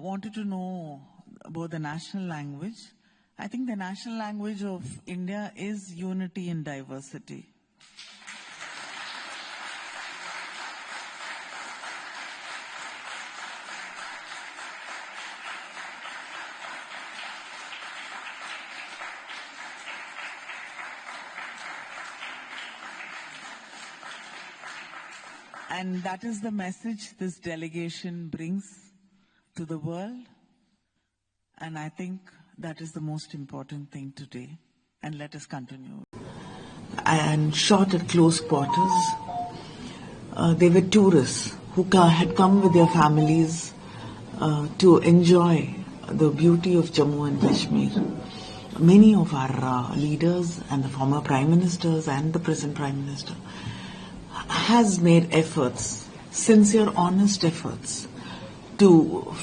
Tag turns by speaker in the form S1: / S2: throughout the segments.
S1: wanted to know about the national language. I think the national language of India is unity in diversity. And that is the message this delegation brings to the world. And I think that is the most important thing today. And let us continue. And shot at close quarters. They were tourists who had come with their families to enjoy the beauty of Jammu and Kashmir. Many of our leaders and the former prime ministers and the present prime minister has made efforts, sincere, honest efforts, to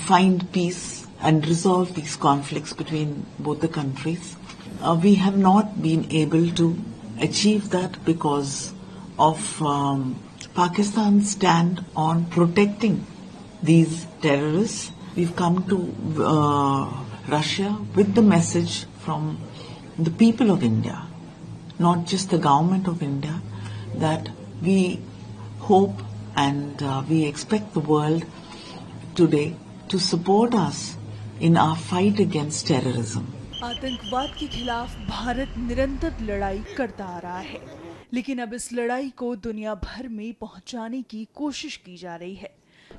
S1: find peace and resolve these conflicts between both the countries. We have not been able to achieve that because of Pakistan's stand on protecting these terrorists. We've come to Russia with the message from the people of India, not just the government of India, that we hope and we expect the world today to support us in our fight against terrorism.
S2: आतंकवाद के खिलाफ भारत निरंतर लड़ाई करता आ रहा है, लेकिन अब इस लड़ाई को दुनिया भर में पहुंचाने की कोशिश की जा रही है,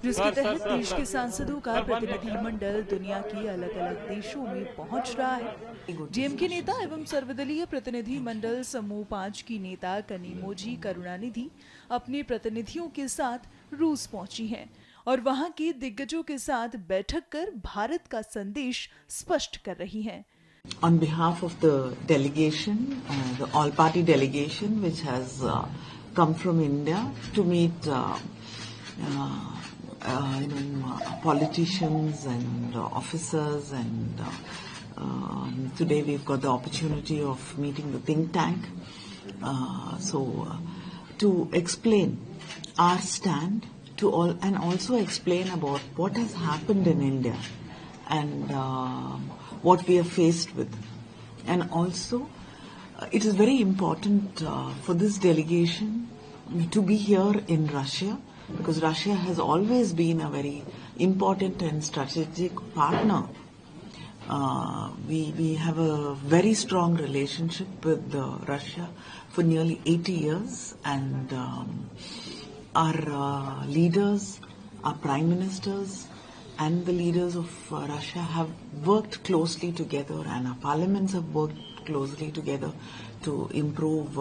S2: जिसके तहत देश के सांसदों का प्रतिनिधिमंडल दुनिया के अलग अलग देशों में पहुंच रहा है। डीएमके नेता एवं सर्वदलीय प्रतिनिधि मंडल समूह 5 की नेता कनिमोझी करुणानिधि अपने प्रतिनिधियों के साथ रूस पहुंची हैं और वहां के दिग्गजों के साथ बैठक कर भारत का संदेश स्पष्ट कर रही हैं।
S1: On behalf of the delegation, the all-party delegation which has come from India to meet politicians and officers, and today we've got the opportunity of meeting the think tank. To explain our stand to all, and also explain about what has happened in India and what we are faced with. And also, it is very important for this delegation to be here in Russia, because Russia has always been a very important and strategic partner. We have a very strong relationship with Russia for nearly 80 years, and our leaders, our prime ministers, and the leaders of Russia have worked closely together, and our parliaments have worked closely together to improve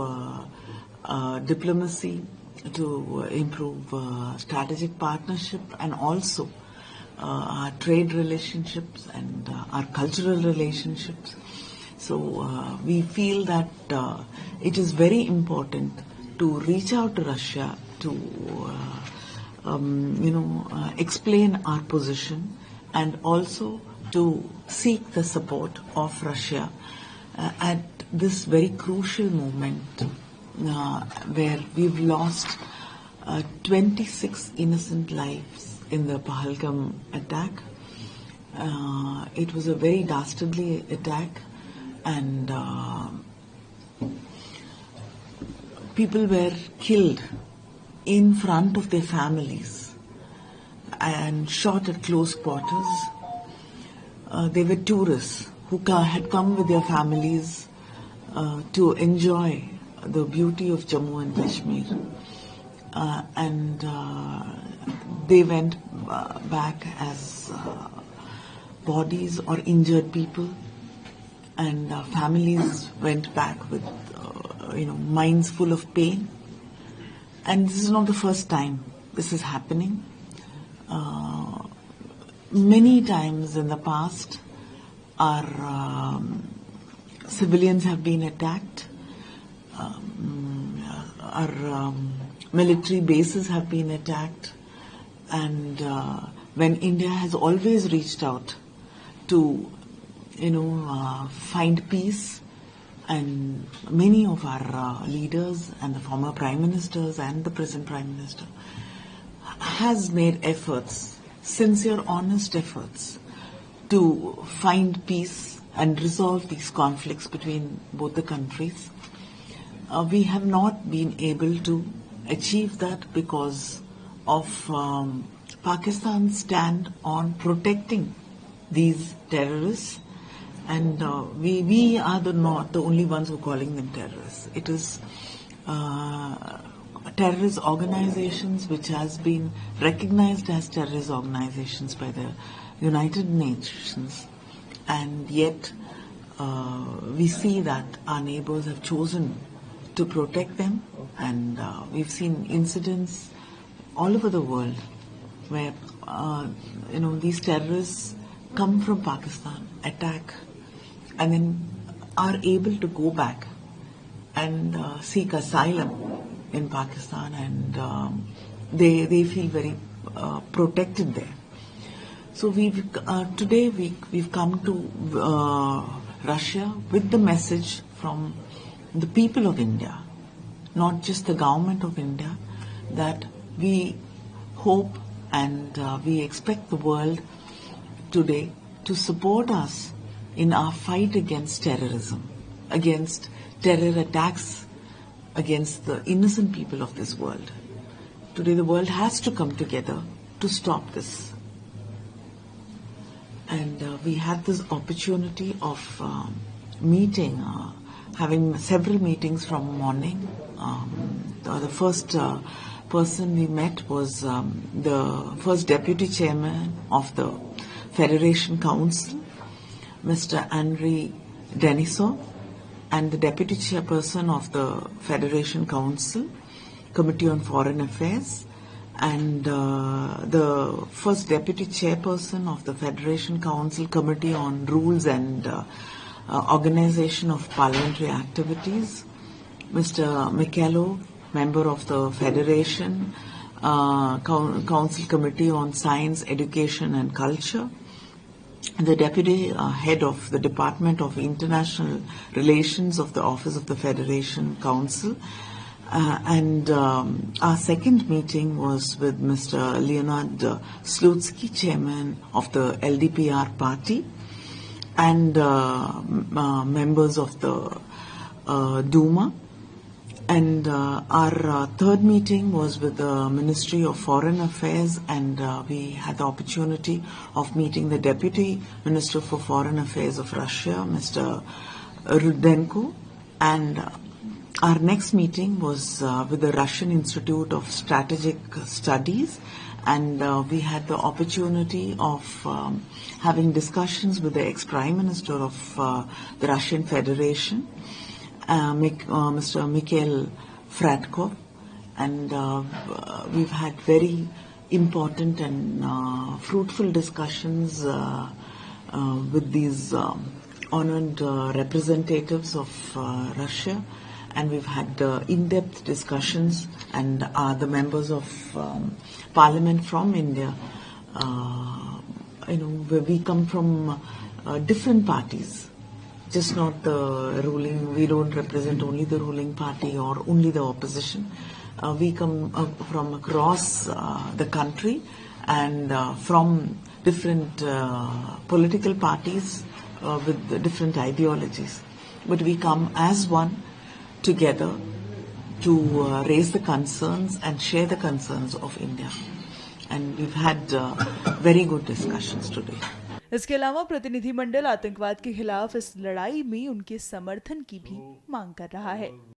S1: diplomacy, to improve strategic partnership, and also our trade relationships and our cultural relationships. So we feel that it is very important to reach out to Russia to explain our position, and also to seek the support of Russia at this very crucial moment where we've lost 26 innocent lives in the Pahalgam attack. It was a very dastardly attack, and people were killed in front of their families and shot at close quarters. They were tourists who had come with their families to enjoy the beauty of Jammu and Kashmir, and they went back as bodies or injured people, and families went back with minds full of pain. And this is not the first time this is happening. Many times in the past, our civilians have been attacked. Our military bases have been attacked, and when India has always reached out to find peace, and many of our leaders and the former prime ministers and the present prime minister has made efforts, sincere, honest efforts, to find peace and resolve these conflicts between both the countries. We have not been able to achieve that because of Pakistan's stand on protecting these terrorists, and we are not the only ones who are calling them terrorists. It is terrorist organizations which has been recognized as terrorist organizations by the United Nations, and yet we see that our neighbors have chosen to protect them, and we've seen incidents all over the world where these terrorists come from Pakistan, attack, and then are able to go back and seek asylum in Pakistan, and they feel very protected there. So today we've come to Russia with the message from the people of India, not just the government of India, that we hope and we expect the world today to support us in our fight against terrorism, against terror attacks, against the innocent people of this world. Today the world has to come together to stop this. And we had this opportunity of meeting, having several meetings from morning. The first person we met was the first deputy chairman of the Federation Council, Mr. Henry Denisov, and the deputy chairperson of the Federation Council, Committee on Foreign Affairs, and the first deputy chairperson of the Federation Council Committee on Rules and Organization of Parliamentary Activities, Mr. Mikhailov, member of the Federation Council Committee on Science, Education and Culture, the Deputy Head of the Department of International Relations of the Office of the Federation Council. And our second meeting was with Mr. Leonard Slutsky, Chairman of the LDPR party, and members of the Duma. And our third meeting was with the Ministry of Foreign Affairs, and we had the opportunity of meeting the Deputy Minister for Foreign Affairs of Russia, Mr. Rudenko. And our next meeting was with the Russian Institute of Strategic Studies, and we had the opportunity of having discussions with the ex-Prime Minister of the Russian Federation, Mr. Mikhail Fratkov, and we've had very important and fruitful discussions with these honored representatives of Russia, and we've had in-depth discussions, and the members of Parliament from India, where we come from different parties. Just not the ruling, we don't represent only the ruling party or only the opposition. We come from across the country and from different political parties with different ideologies. But we come as one together to raise the concerns and share the concerns of India. And we've had very good discussions today.
S2: इसके अलावा प्रतिनिधिमंडल आतंकवाद के खिलाफ इस लड़ाई में उनके समर्थन की भी मांग कर रहा है।